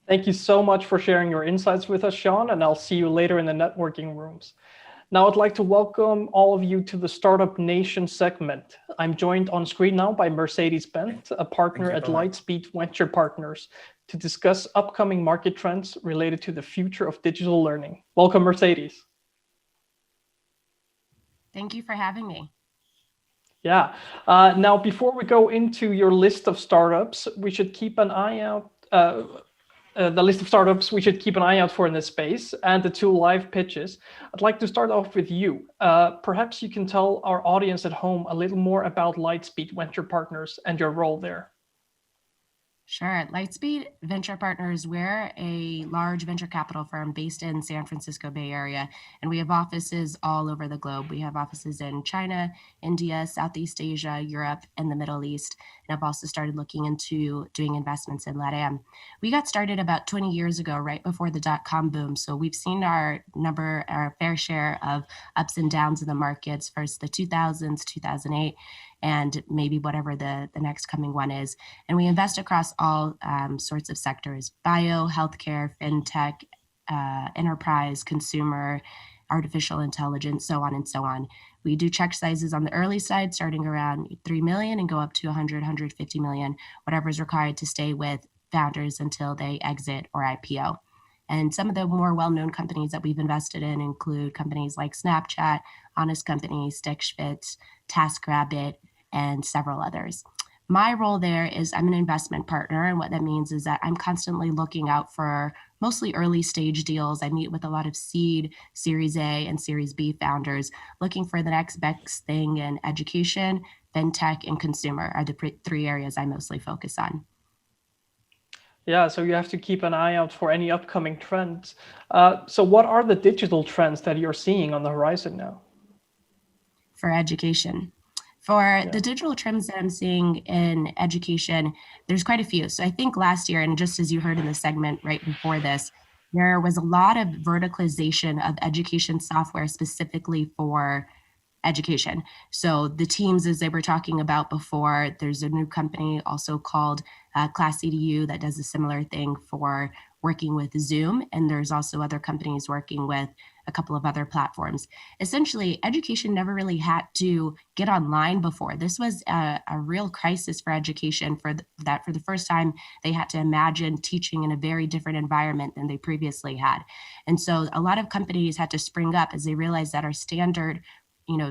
Thank you so much for sharing your insights with us, Sean, and I'll see you later in the networking rooms. Now I'd like to welcome all of you to the Startup Nation segment. I'm joined on screen now by Mercedes Bent, a partner at Lightspeed Venture Partners, to discuss upcoming market trends related to the future of digital learning. Welcome, Mercedes. Thank you for having me. Yeah. Now, before we go into your list of startups, we should keep an eye out. The list of startups we should keep an eye out for in this space and the two live pitches. I'd like to start off with you. Perhaps you can tell our audience at home a little more about Lightspeed Venture Partners and your role there. Sure. At Lightspeed Venture Partners, we're a large venture capital firm based in San Francisco Bay Area, and we have offices all over the globe. We have offices in China, India, Southeast Asia, Europe, and the Middle East. And I've also started looking into doing investments in LATAM. We got started about 20 years ago, right before the dot-com boom. So we've seen our fair share of ups and downs in the markets, first the 2000s, 2008, and maybe whatever the next coming one is. And we invest across all sorts of sectors: bio, healthcare, fintech, enterprise, consumer, artificial intelligence, so on and so on. We do check sizes on the early side, starting around 3 million and go up to 100, 150 million, whatever is required to stay with founders until they exit or IPO. And some of the more well-known companies that we've invested in include companies like Snapchat, Honest Company, Stitch Fits, TaskRabbit, and several others. My role there is I'm an investment partner, and what that means is that I'm constantly looking out for mostly early stage deals. I meet with a lot of seed, Series A, and Series B founders looking for the next best thing in education, fintech, and consumer are the three areas I mostly focus on. Yeah, so you have to keep an eye out for any upcoming trends. So what are the digital trends that you're seeing on the horizon now? For education. For the digital trends that I'm seeing in education, there's quite a few. So I think last year, and just as you heard in the segment right before this, there was a lot of verticalization of education software specifically for education. So the teams, as they were talking about before, there's a new company also called Class EDU that does a similar thing for working with Zoom. And there's also other companies working with a couple of other platforms. Essentially, education never really had to get online before. This was a real crisis for education for the first time they had to imagine teaching in a very different environment than they previously had. And so a lot of companies had to spring up as they realized that our standard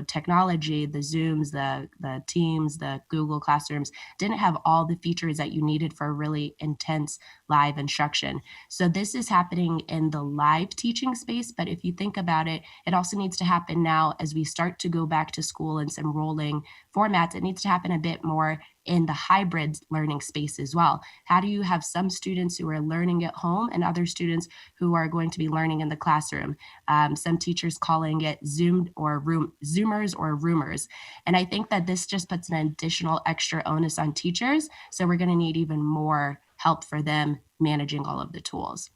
technology, the Zooms, the Teams, the Google Classrooms didn't have all the features that you needed for a really intense live instruction. So this is happening in the live teaching space, but if you think about it, it also needs to happen now as we start to go back to school in some rolling formats. It needs to happen a bit more in the hybrid learning space as well. How do you have some students who are learning at home and other students who are going to be learning in the classroom? Some teachers calling it Zoomers or roomers. And I think that this just puts an additional extra onus on teachers. So we're going to need even more help for them managing all of the tools.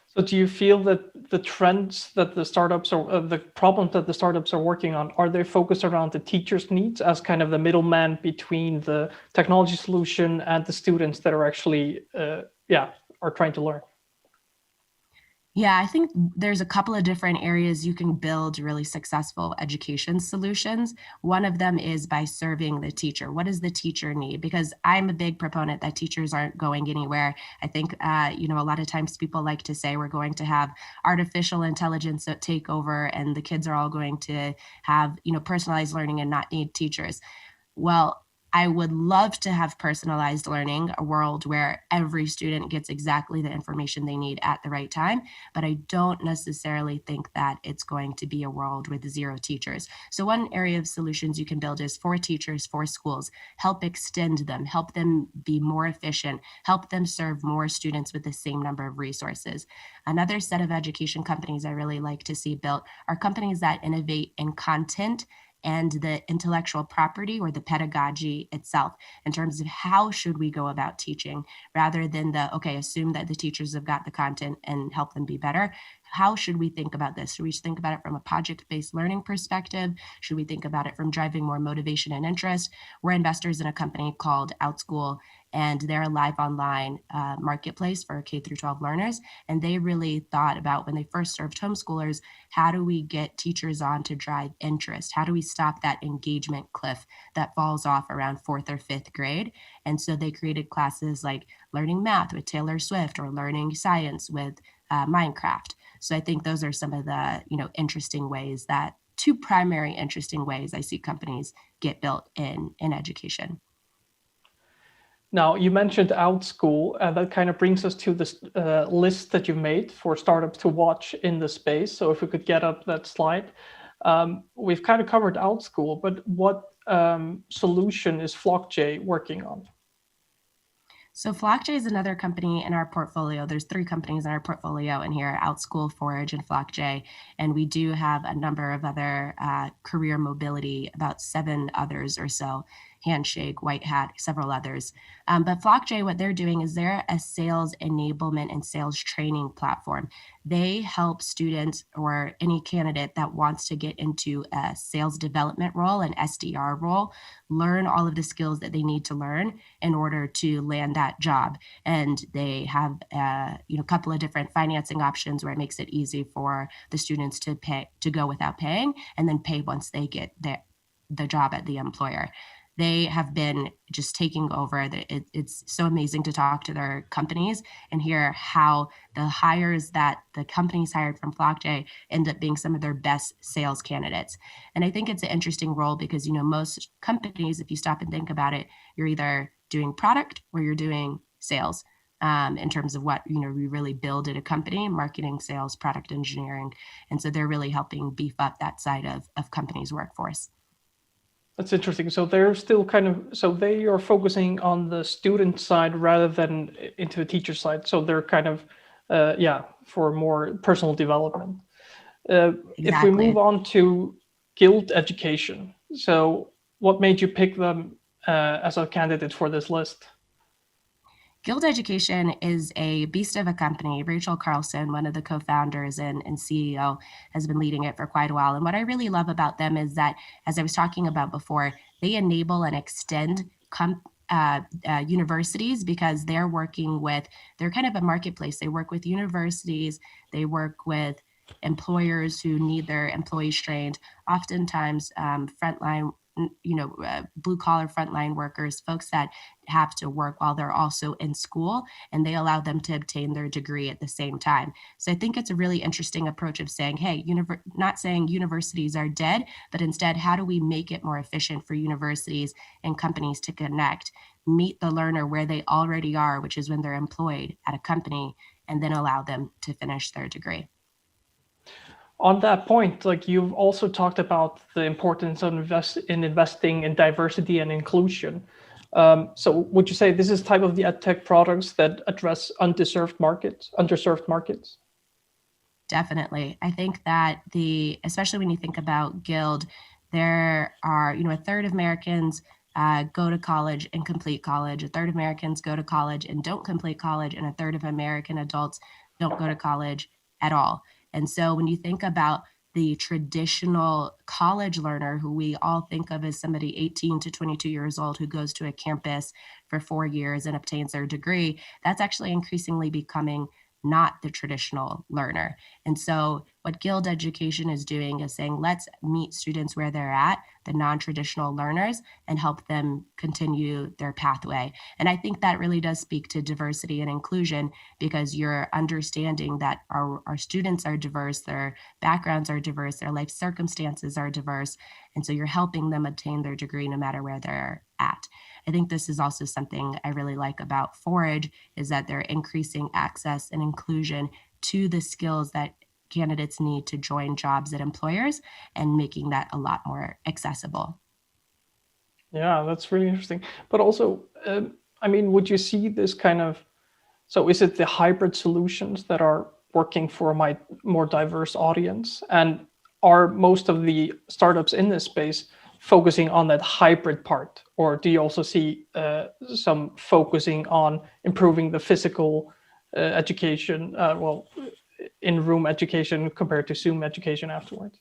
So do you feel that the trends that the startups or the problems that the startups are working on, are they focused around the teachers' needs as kind of the middleman between the technology solution and the students that are actually, are trying to learn? Yeah, I think there's a couple of different areas you can build really successful education solutions. One of them is by serving the teacher. What does the teacher need? Because I'm a big proponent that teachers aren't going anywhere. I think, a lot of times people like to say we're going to have artificial intelligence take over and the kids are all going to have, personalized learning and not need teachers. Well, I would love to have personalized learning, a world where every student gets exactly the information they need at the right time. But I don't necessarily think that it's going to be a world with zero teachers. So one area of solutions you can build is for teachers, for schools, help extend them, help them be more efficient, help them serve more students with the same number of resources. Another set of education companies I really like to see built are companies that innovate in content and the intellectual property or the pedagogy itself in terms of how should we go about teaching rather than assume that the teachers have got the content and help them be better. How should we think about this? Should we think about it from a project-based learning perspective? Should we think about it from driving more motivation and interest? We're investors in a company called OutSchool, and they're a live online marketplace for K through 12 learners. And they really thought about, when they first served homeschoolers, how do we get teachers on to drive interest? How do we stop that engagement cliff that falls off around 4th or 5th grade? And so they created classes like learning math with Taylor Swift or learning science with Minecraft. So I think those are some of the interesting ways, that two primary interesting ways I see companies get built in education. Now, you mentioned OutSchool, and that kind of brings us to this list that you made for startups to watch in the space. So if we could get up that slide. We've kind of covered OutSchool, but what solution is FlockJ working on? So FlockJ is another company in our portfolio. There's 3 companies in our portfolio in here: OutSchool, Forage, and FlockJ. And we do have a number of other career mobility, about 7 others or so: Handshake, White Hat, several others. But FlockJ, what they're doing is they're a sales enablement and sales training platform. They help students or any candidate that wants to get into a sales development role, an SDR role, learn all of the skills that they need to learn in order to land that job. And they have a couple of different financing options where it makes it easy for the students to go without paying, and then pay once they get the job at the employer. They have been just taking over. It's so amazing to talk to their companies and hear how the hires that the companies hired from FlockJ end up being some of their best sales candidates. And I think it's an interesting role because, most companies, if you stop and think about it, you're either doing product or you're doing sales. In terms of what we really build at a company: marketing, sales, product engineering. And so they're really helping beef up that side of companies' workforce. That's interesting. So they're still they are focusing on the student side rather than into the teacher side. So they're kind of, for more personal development. Exactly. If we move on to Guild Education, so what made you pick them as a candidate for this list? Guild Education is a beast of a company. Rachel Carlson, one of the co-founders and CEO, has been leading it for quite a while. And what I really love about them is that, as I was talking about before, they enable and extend universities, because they're kind of a marketplace. They work with universities, they work with employers who need their employees trained, oftentimes frontline, blue collar frontline workers, folks that have to work while they're also in school, and they allow them to obtain their degree at the same time. So I think it's a really interesting approach of saying, hey, not saying universities are dead, but instead, how do we make it more efficient for universities and companies to connect, meet the learner where they already are, which is when they're employed at a company, and then allow them to finish their degree. On that point, you've also talked about the importance of investing in diversity and inclusion. So would you say this is type of the edtech products that address underserved markets? Definitely. I think that especially when you think about Guild, there are, a third of Americans go to college and complete college, a third of Americans go to college and don't complete college, and a third of American adults don't go to college at all. And so when you think about the traditional college learner, who we all think of as somebody 18 to 22 years old who goes to a campus for 4 years and obtains their degree, that's actually increasingly becoming not the traditional learner. And so what Guild Education is doing is saying, let's meet students where they're at, the non-traditional learners, and help them continue their pathway. And I think that really does speak to diversity and inclusion, because you're understanding that our students are diverse, their backgrounds are diverse, their life circumstances are diverse. And so you're helping them obtain their degree no matter where they're at. I think this is also something I really like about Forage, is that they're increasing access and inclusion to the skills that candidates need to join jobs at employers, and making that a lot more accessible. Yeah, that's really interesting. But also, would you see this so is it the hybrid solutions that are working for my more diverse audience? And are most of the startups in this space focusing on that hybrid part? Or do you also see some focusing on improving the physical education, in-room education compared to Zoom education afterwards?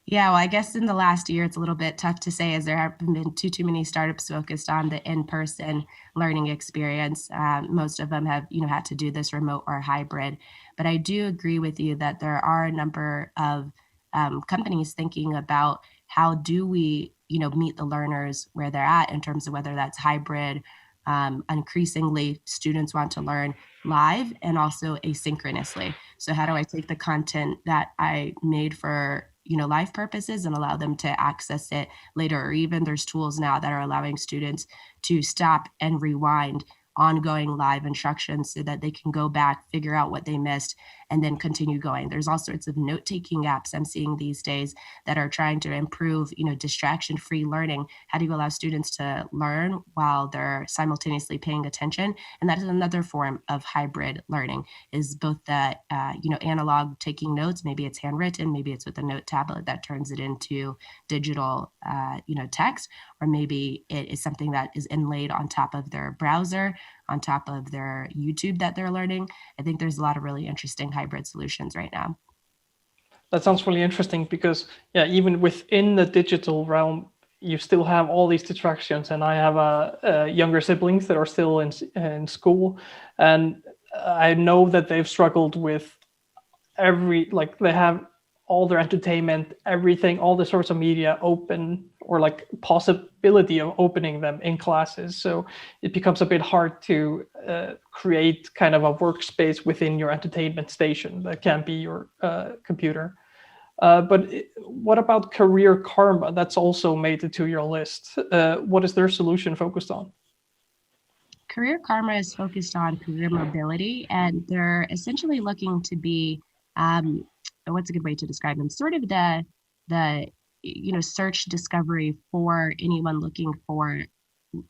Yeah, well, I guess in the last year, it's a little bit tough to say as there haven't been too many startups focused on the in-person learning experience. Most of them have, had to do this remote or hybrid. But I do agree with you that there are a number of companies thinking about how do we, meet the learners where they're at in terms of whether that's hybrid. Increasingly, students want to learn live and also asynchronously. So how do I take the content that I made for live purposes and allow them to access it later? Or even there's tools now that are allowing students to stop and rewind ongoing live instructions so that they can go back, figure out what they missed, and then continue going. There's all sorts of note-taking apps I'm seeing these days that are trying to improve, distraction-free learning. How do you allow students to learn while they're simultaneously paying attention? And that is another form of hybrid learning, is both the, analog taking notes, maybe it's handwritten, maybe it's with a note tablet that turns it into digital, text, or maybe it is something that is inlaid on top of their browser, on top of their YouTube that they're learning. I think there's a lot of really interesting hybrid solutions right now. That sounds really interesting because, yeah, even within the digital realm, you still have all these distractions. And I have younger siblings that are still in school, and I know that they've struggled with they have all their entertainment, everything, all the sorts of media open, or like possibility of opening them in classes. So it becomes a bit hard to create kind of a workspace within your entertainment station that can be your computer. But what about Career Karma? That's also made it to your list. What is their solution focused on? Career Karma is focused on career mobility, and they're essentially looking to be what's a good way to describe them? Sort of the search discovery for anyone looking for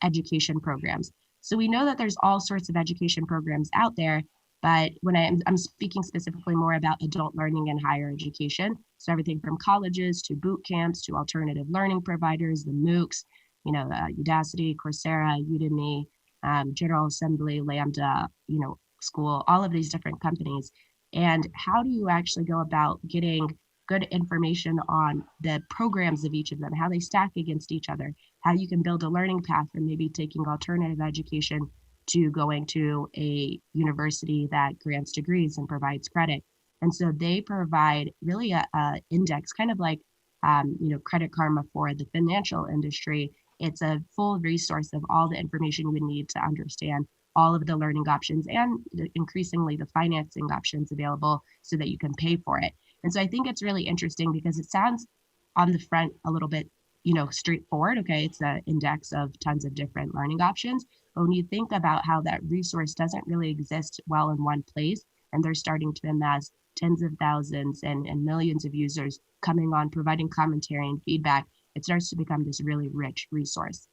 education programs. So we know that there's all sorts of education programs out there, but when I'm speaking specifically more about adult learning and higher education, so everything from colleges to boot camps to alternative learning providers, the MOOCs, Udacity, Coursera, Udemy, General Assembly, Lambda, School, all of these different companies. And how do you actually go about getting good information on the programs of each of them, how they stack against each other, how you can build a learning path from maybe taking alternative education to going to a university that grants degrees and provides credit. And so they provide really a index, kind of like Credit Karma for the financial industry. It's a full resource of all the information you would need to understand all of the learning options and increasingly the financing options available so that you can pay for it. And so I think it's really interesting because it sounds on the front a little bit, straightforward. Okay, it's an index of tons of different learning options. But when you think about how that resource doesn't really exist well in one place, and they're starting to amass tens of thousands and millions of users coming on, providing commentary and feedback, it starts to become this really rich resource.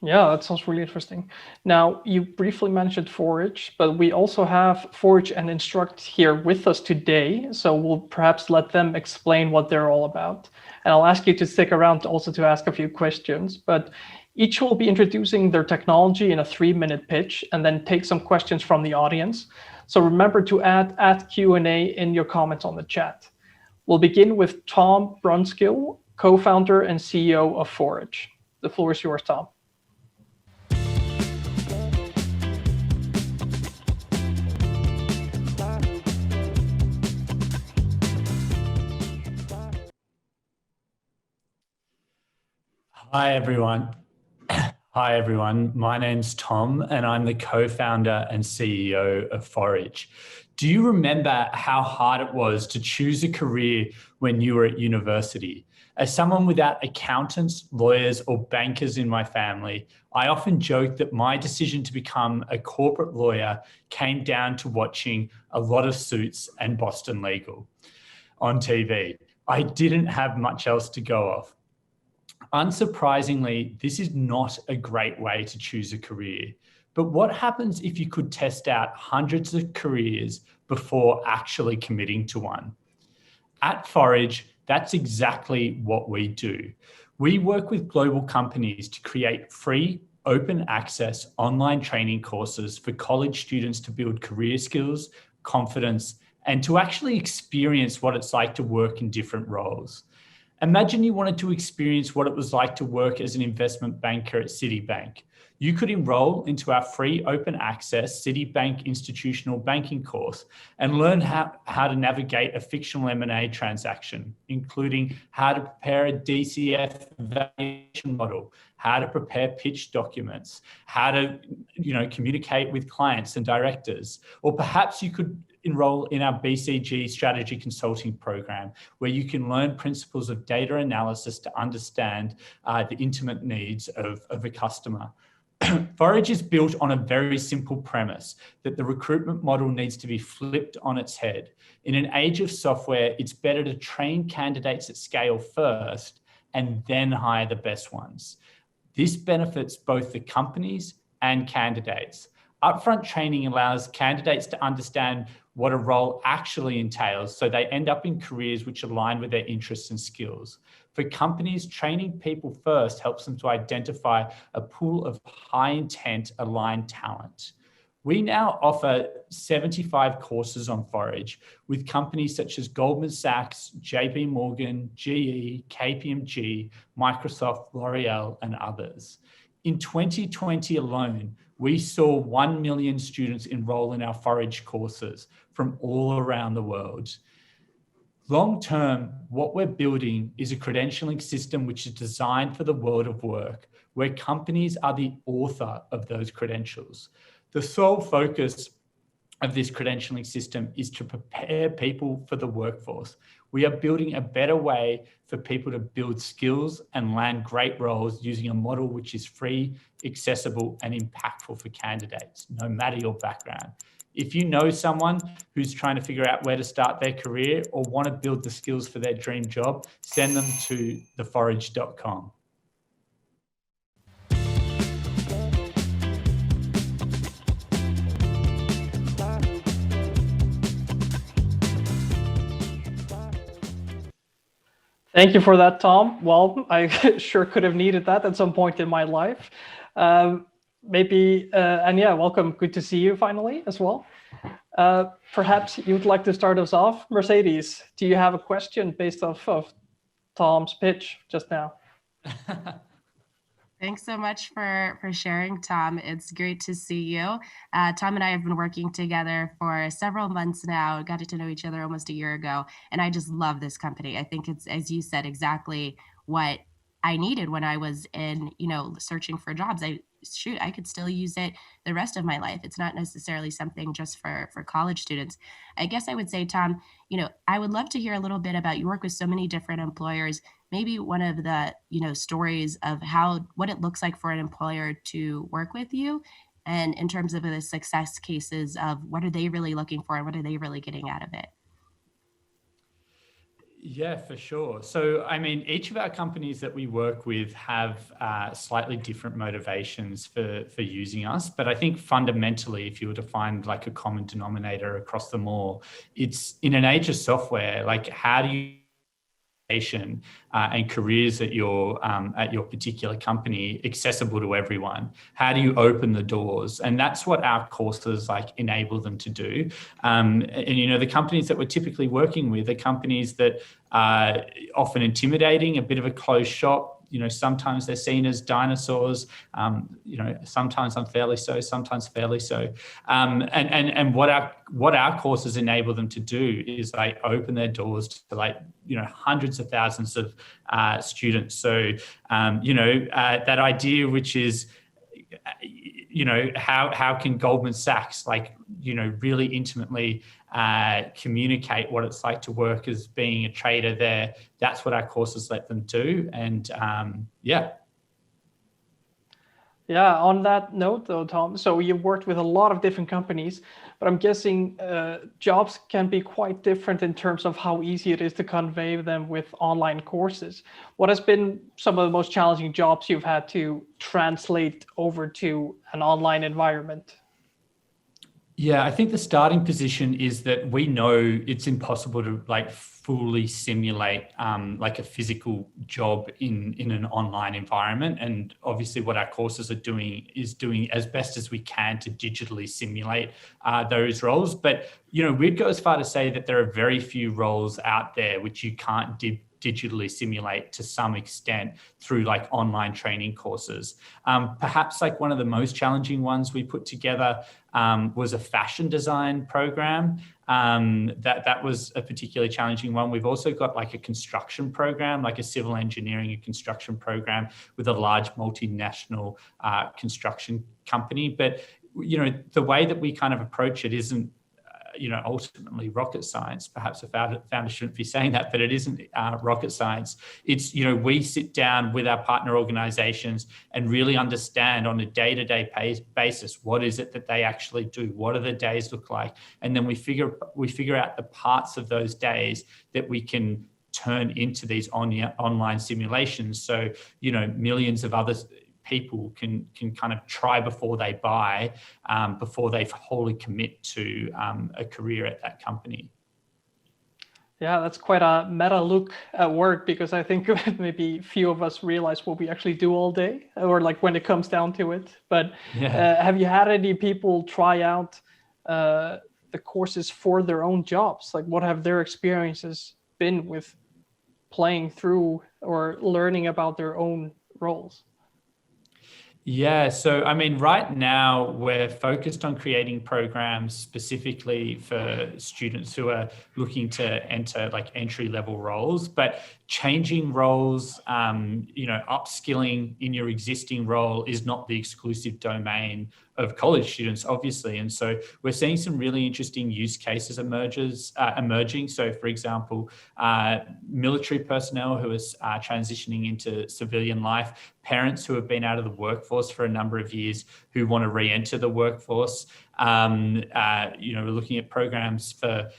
Yeah, that sounds really interesting. Now, you briefly mentioned Forage, but we also have Forage and Instruqt here with us today. So we'll perhaps let them explain what they're all about. And I'll ask you to stick around also to ask a few questions. But each will be introducing their technology in a 3-minute pitch and then take some questions from the audience. So remember to add Q&A in your comments on the chat. We'll begin with Tom Brunskill, co-founder and CEO of Forage. The floor is yours, Tom. Hi, everyone. Hi, everyone. My name's Tom, and I'm the co-founder and CEO of Forage. Do you remember how hard it was to choose a career when you were at university? As someone without accountants, lawyers, or bankers in my family, I often joke that my decision to become a corporate lawyer came down to watching a lot of Suits and Boston Legal on TV. I didn't have much else to go off. Unsurprisingly, this is not a great way to choose a career. But what happens if you could test out hundreds of careers before actually committing to one? At Forage, that's exactly what we do. We work with global companies to create free, open access online training courses for college students to build career skills, confidence, and to actually experience what it's like to work in different roles. Imagine you wanted to experience what it was like to work as an investment banker at Citibank. You could enroll into our free open access Citibank institutional banking course and learn how to navigate a fictional M&A transaction, including how to prepare a DCF valuation model, how to prepare pitch documents, how to communicate with clients and directors. Or perhaps you could enroll in our BCG strategy consulting program, where you can learn principles of data analysis to understand the intimate needs of a customer. Forage is built on a very simple premise that the recruitment model needs to be flipped on its head. In an age of software, it's better to train candidates at scale first and then hire the best ones. This benefits both the companies and candidates. Upfront training allows candidates to understand what a role actually entails, so they end up in careers which align with their interests and skills. For companies, training people first helps them to identify a pool of high intent aligned talent. We now offer 75 courses on Forage with companies such as Goldman Sachs, JP Morgan, GE, KPMG, Microsoft, L'Oreal, and others. In 2020 alone, we saw 1 million students enroll in our Forage courses from all around the world. Long term, what we're building is a credentialing system which is designed for the world of work, where companies are the author of those credentials. The sole focus of this credentialing system is to prepare people for the workforce. We are building a better way for people to build skills and land great roles using a model which is free, accessible, and impactful for candidates, no matter your background. If you know someone who's trying to figure out where to start their career or want to build the skills for their dream job, send them to theforage.com. Thank you for that, Tom. Well, I sure could have needed that at some point in my life. And yeah, welcome. Good to see you finally as well. Perhaps you'd like to start us off. Mercedes, do you have a question based off of Tom's pitch just now? Thanks so much for sharing, Tom. It's great to see you. Tom and I have been working together for several months now, got to know each other almost a year ago, and I just love this company. I think it's, as you said, exactly what I needed when I was in, searching for jobs. I could still use it the rest of my life. It's not necessarily something just for college students. I guess I would say, Tom, I would love to hear a little bit about, you work with so many different employers, maybe one of the, stories of what it looks like for an employer to work with you, and in terms of the success cases of what are they really looking for and what are they really getting out of it. Yeah, for sure. So, each of our companies that we work with have slightly different motivations for using us. But I think fundamentally, if you were to find like a common denominator across them all, it's in an age of software, like how do you and careers at your particular company accessible to everyone? How do you open the doors? And that's what our courses enable them to do. And the companies that we're typically working with are companies that are often intimidating, a bit of a closed shop. Sometimes they're seen as dinosaurs, sometimes unfairly so, sometimes fairly so. And what our courses enable them to do is open their doors to hundreds of thousands of students. So, that idea, which is, how can Goldman Sachs really intimately communicate what it's like to work as being a trader there? That's what our courses let them do. And yeah. On that note though, Tom, so you've worked with a lot of different companies, but I'm guessing jobs can be quite different in terms of how easy it is to convey them with online courses. What has been some of the most challenging jobs you've had to translate over to an online environment? Yeah, I think the starting position is that we know it's impossible to like fully simulate like a physical job in an online environment. And obviously what our courses are doing is doing as best as we can to digitally simulate those roles. But, you know, we'd go as far to say that there are very few roles out there which you can't digitally simulate to some extent through like online training courses. Perhaps like one of the most challenging ones we put together was a fashion design program. That was a particularly challenging one. We've also got like a construction program, like a civil engineering and construction program with a large multinational construction company. But, you know, the way that we kind of approach it isn't, you know, ultimately rocket science. Perhaps a founder shouldn't be saying that, but it isn't rocket science. It's, you know, we sit down with our partner organizations and really understand on a day-to-day basis, what is it that they actually do? What do the days look like? And then we figure out the parts of those days that we can turn into these online simulations. So, you know, millions of other people can kind of try before they buy, before they wholly commit to a career at that company. Yeah, that's quite a meta look at work, because I think maybe few of us realize what we actually do all day, or like when it comes down to it. But yeah. Have you had any people try out the courses for their own jobs? Like, what have their experiences been with playing through or learning about their own roles? Yeah, so I mean, right now we're focused on creating programs specifically for students who are looking to enter like entry-level roles, but changing roles, you know, upskilling in your existing role is not the exclusive domain of college students, obviously. And so we're seeing some really interesting use cases emerging. So for example, military personnel who are transitioning into civilian life, parents who have been out of the workforce for a number of years who want to re-enter the workforce. You know, we're looking at programs for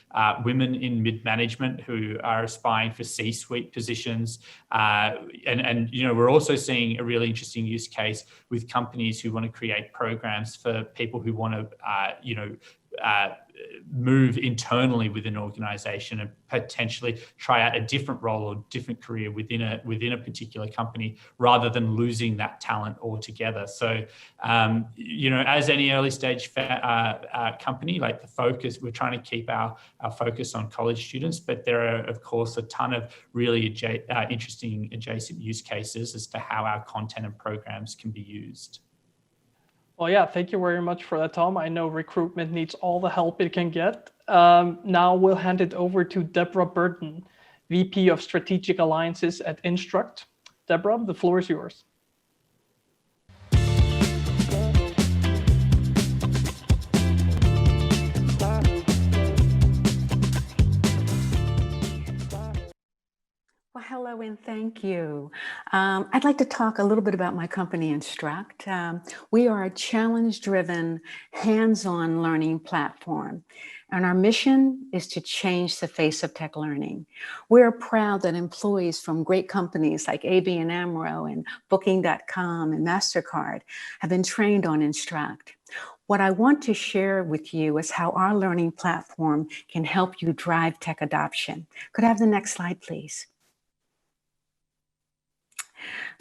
women in mid-management who are aspiring for C-suite positions. And, you know, we're also seeing a really interesting use case with companies who want to create programs for people who want to, you know, move internally within an organization and potentially try out a different role or different career within a particular company, rather than losing that talent altogether. So, you know, as any early stage company, like the focus, we're trying to keep our focus on college students, but there are, of course, a ton of really interesting adjacent use cases as to how our content and programs can be used. Well, yeah, thank you very much for that, Tom. I know recruitment needs all the help it can get. Now we'll hand it over to Deborah Burton, VP of Strategic Alliances at Instruct. Deborah, the floor is yours. Well, hello and thank you. I'd like to talk a little bit about my company, Instruct. We are a challenge-driven, hands-on learning platform, and our mission is to change the face of tech learning. We're proud that employees from great companies like ABN AMRO and Booking.com and MasterCard have been trained on Instruct. What I want to share with you is how our learning platform can help you drive tech adoption. Could I have the next slide, please?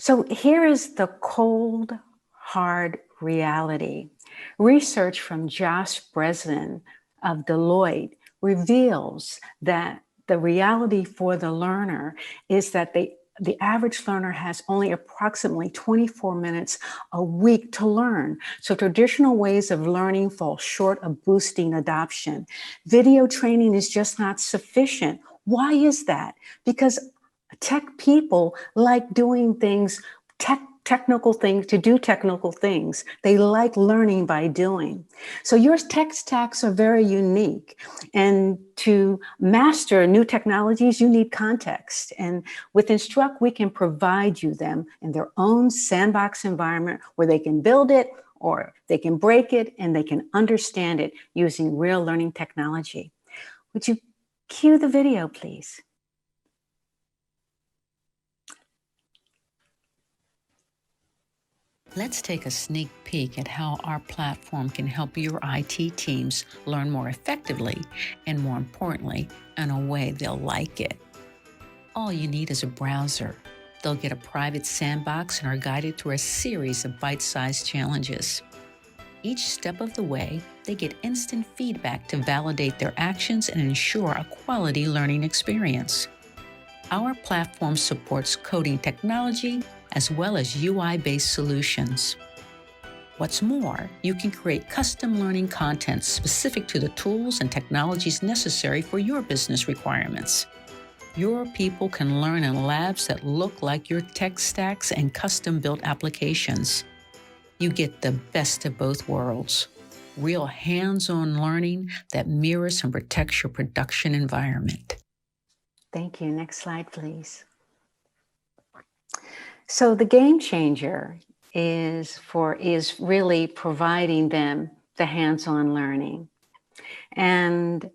So here is the cold, hard reality. Research from Josh Breslin of Deloitte reveals that the reality for the learner is that the average learner has only approximately 24 minutes a week to learn. So traditional ways of learning fall short of boosting adoption. Video training is just not sufficient. Why is that? Because tech people like doing things, technical things, to do technical things. They like learning by doing. So your tech stacks are very unique. And to master new technologies, you need context. And with Instruct, we can provide you them in their own sandbox environment where they can build it or they can break it and they can understand it using real learning technology. Would you cue the video, please? Let's take a sneak peek at how our platform can help your IT teams learn more effectively and, more importantly, in a way they'll like it. All you need is a browser. They'll get a private sandbox and are guided through a series of bite-sized challenges. Each step of the way, they get instant feedback to validate their actions and ensure a quality learning experience. Our platform supports coding technology as well as UI-based solutions. What's more, you can create custom learning content specific to the tools and technologies necessary for your business requirements. Your people can learn in labs that look like your tech stacks and custom-built applications. You get the best of both worlds. Real hands-on learning that mirrors and protects your production environment. Thank you. Next slide, please. So the game changer is really providing them the hands-on learning. And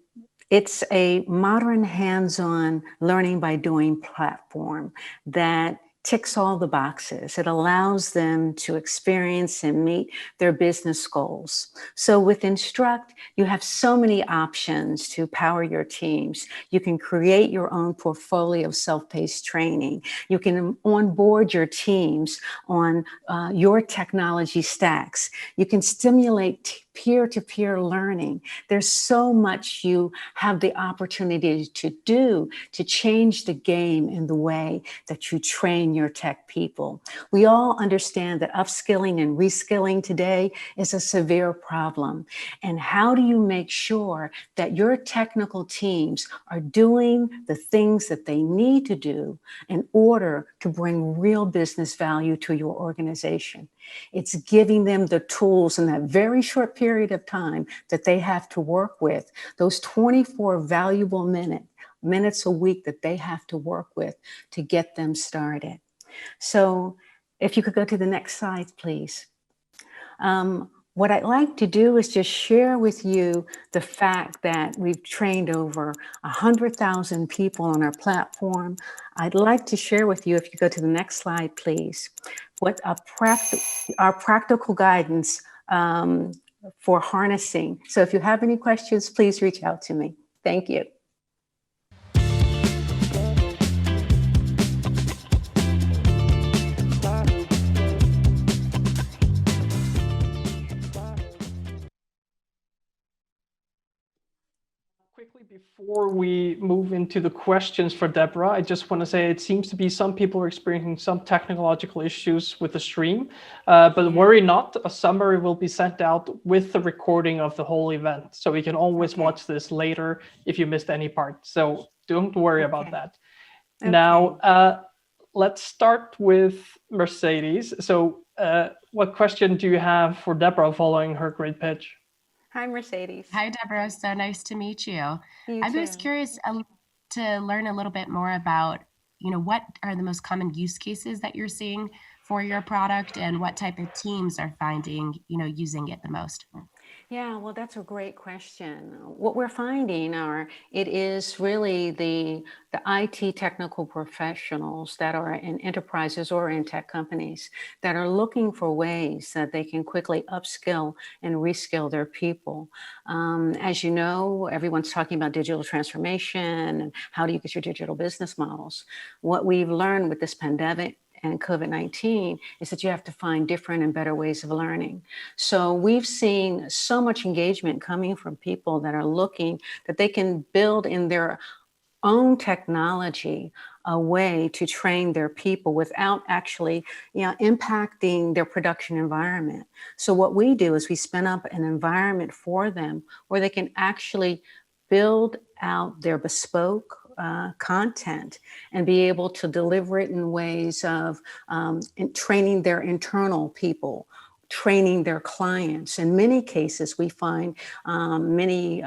it's a modern hands-on learning by doing platform that ticks all the boxes. It allows them to experience and meet their business goals. So with Instruct, you have so many options to power your teams. You can create your own portfolio of self-paced training. You can onboard your teams on your technology stacks. You can stimulate peer-to-peer learning. There's so much you have the opportunity to do to change the game in the way that you train your tech people. We all understand that upskilling and reskilling today is a severe problem. And how do you make sure that your technical teams are doing the things that they need to do in order to bring real business value to your organization? It's giving them the tools in that very short period of time that they have to work with, those 24 valuable minutes a week that they have to work with to get them started. So if you could go to the next slide, please. What I'd like to do is just share with you the fact that we've trained over 100,000 people on our platform. I'd like to share with you, if you go to the next slide, please, what our practical guidance for harnessing. So if you have any questions, please reach out to me. Thank you. Quickly, before we move into the questions for Deborah, I just want to say it seems to be some people are experiencing some technological issues with the stream, but worry not, a summary will be sent out with the recording of the whole event. So you can always watch this later if you missed any part. So don't worry about that. Okay. Now, let's start with Mercedes. So what question do you have for Deborah following her great pitch? Hi, Mercedes. Hi, Deborah. So nice to meet you. I was curious to learn a little bit more about, what are the most common use cases that you're seeing for your product and what type of teams are finding, using it the most? Yeah, well, that's a great question. What we're finding it is really the IT technical professionals that are in enterprises or in tech companies that are looking for ways that they can quickly upskill and reskill their people. As you know, everyone's talking about digital transformation and how do you get your digital business models. What we've learned with this pandemic and COVID-19 is that you have to find different and better ways of learning. So we've seen so much engagement coming from people that are looking that they can build in their own technology a way to train their people without actually impacting their production environment. So what we do is we spin up an environment for them where they can actually build out their bespoke content and be able to deliver it in ways of training their internal people, training their clients. In many cases, we find many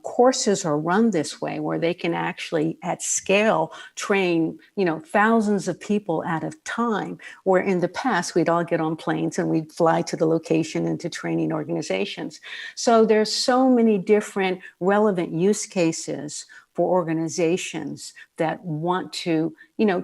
courses are run this way where they can actually at scale train thousands of people at a time, where in the past we'd all get on planes and we'd fly to the location and to training organizations. So there's so many different relevant use cases for organizations that want to,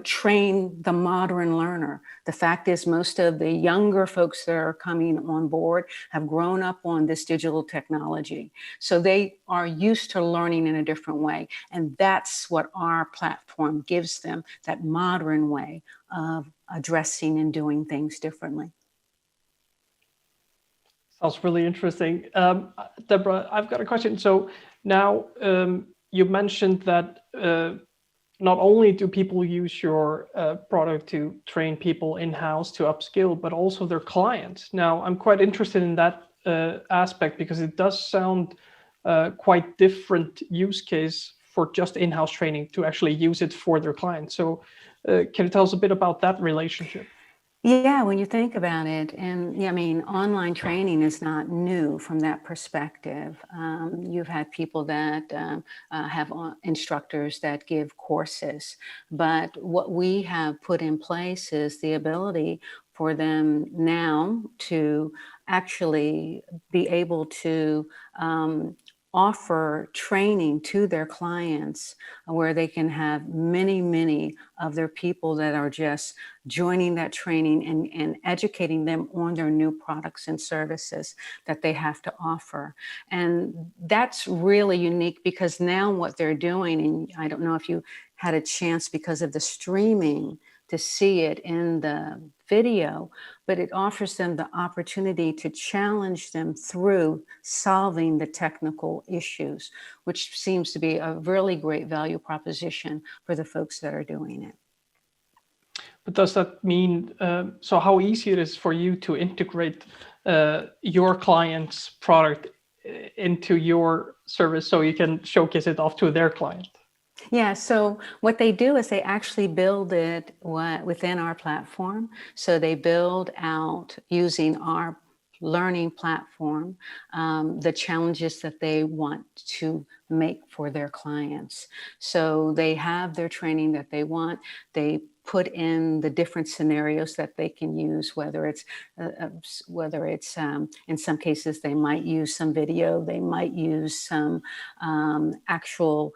train the modern learner. The fact is, most of the younger folks that are coming on board have grown up on this digital technology. So they are used to learning in a different way. And that's what our platform gives them, that modern way of addressing and doing things differently. Sounds really interesting. Deborah, I've got a question. So now you mentioned that not only do people use your product to train people in-house to upskill, but also their clients. Now, I'm quite interested in that aspect because it does sound quite different use case for just in-house training to actually use it for their clients. So can you tell us a bit about that relationship? Yeah, when you think about it, and I mean, online training is not new from that perspective. You've had people that have instructors that give courses, but what we have put in place is the ability for them now to actually be able to offer training to their clients where they can have many of their people that are just joining that training and educating them on their new products and services that they have to offer. And that's really unique because now what they're doing, and I don't know if you had a chance because of the streaming to see it in the video, but it offers them the opportunity to challenge them through solving the technical issues, which seems to be a really great value proposition for the folks that are doing it. But does that mean, so how easy it is for you to integrate your client's product into your service so you can showcase it off to their client? Yeah, so what they do is they actually build it within our platform. So they build out using our learning platform, the challenges that they want to make for their clients. So they have their training that they want. They put in the different scenarios that they can use, whether it's in some cases they might use some video, they might use some actual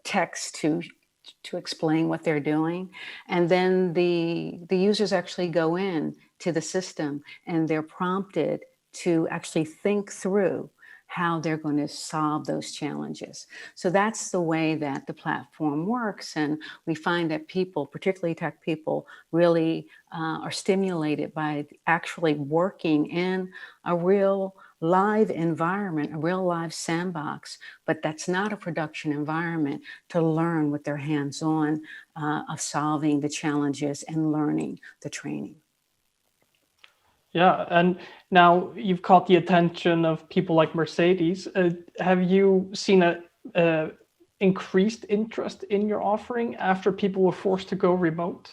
text to explain what they're doing, and then the users actually go in to the system and they're prompted to actually think through how they're going to solve those challenges. So that's the way that the platform works. And we find that people, particularly tech people, really are stimulated by actually working in a real live environment, a real live sandbox, but that's not a production environment, to learn with their hands-on of solving the challenges and learning the training. Yeah, and now you've caught the attention of people like Mercedes. Have you seen a increased interest in your offering after people were forced to go remote?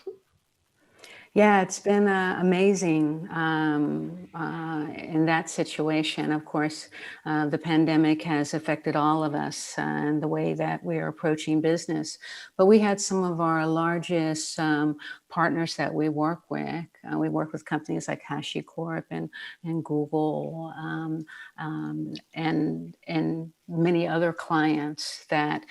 Yeah, it's been amazing in that situation. Of course, the pandemic has affected all of us and the way that we are approaching business. But we had some of our largest partners that we work with. We work with companies like HashiCorp and Google and many other clients that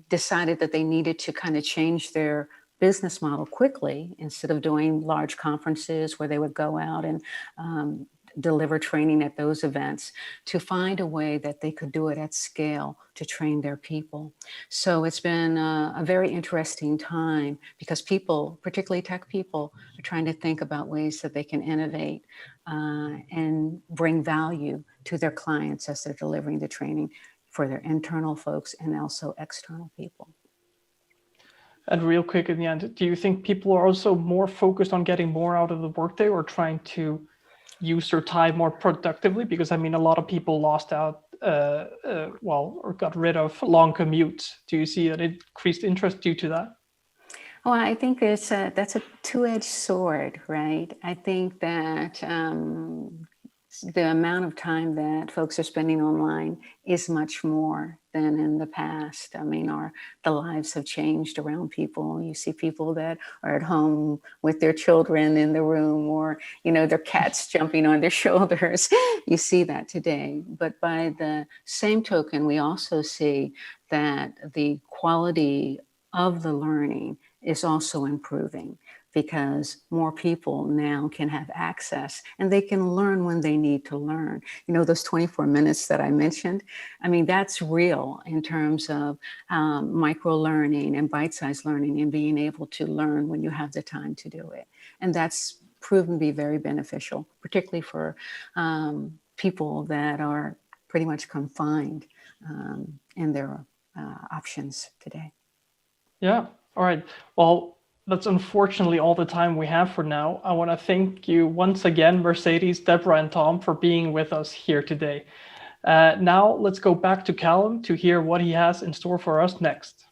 decided that they needed to kind of change their business model quickly. Instead of doing large conferences where they would go out and deliver training at those events, to find a way that they could do it at scale to train their people. So it's been a very interesting time because people, particularly tech people, are trying to think about ways that they can innovate and bring value to their clients as they're delivering the training for their internal folks and also external people. And real quick in the end, do you think people are also more focused on getting more out of the workday or trying to use their time more productively? Because I mean, a lot of people lost out, or got rid of long commutes. Do you see an increased interest due to that? Well, I think that's a two-edged sword, right? I think that the amount of time that folks are spending online is much more than in the past. I mean, the lives have changed around people. You see people that are at home with their children in the room, or, their cats jumping on their shoulders. You see that today. But by the same token, we also see that the quality of the learning is also improving, because more people now can have access and they can learn when they need to learn. Those 24 minutes that I mentioned, I mean, that's real in terms of micro learning and bite-sized learning, and being able to learn when you have the time to do it. And that's proven to be very beneficial, particularly for people that are pretty much confined in their options today. Yeah. All right. Well, that's unfortunately all the time we have for now. I want to thank you once again, Mercedes, Deborah, and Tom, for being with us here today. Now let's go back to Callum to hear what he has in store for us next.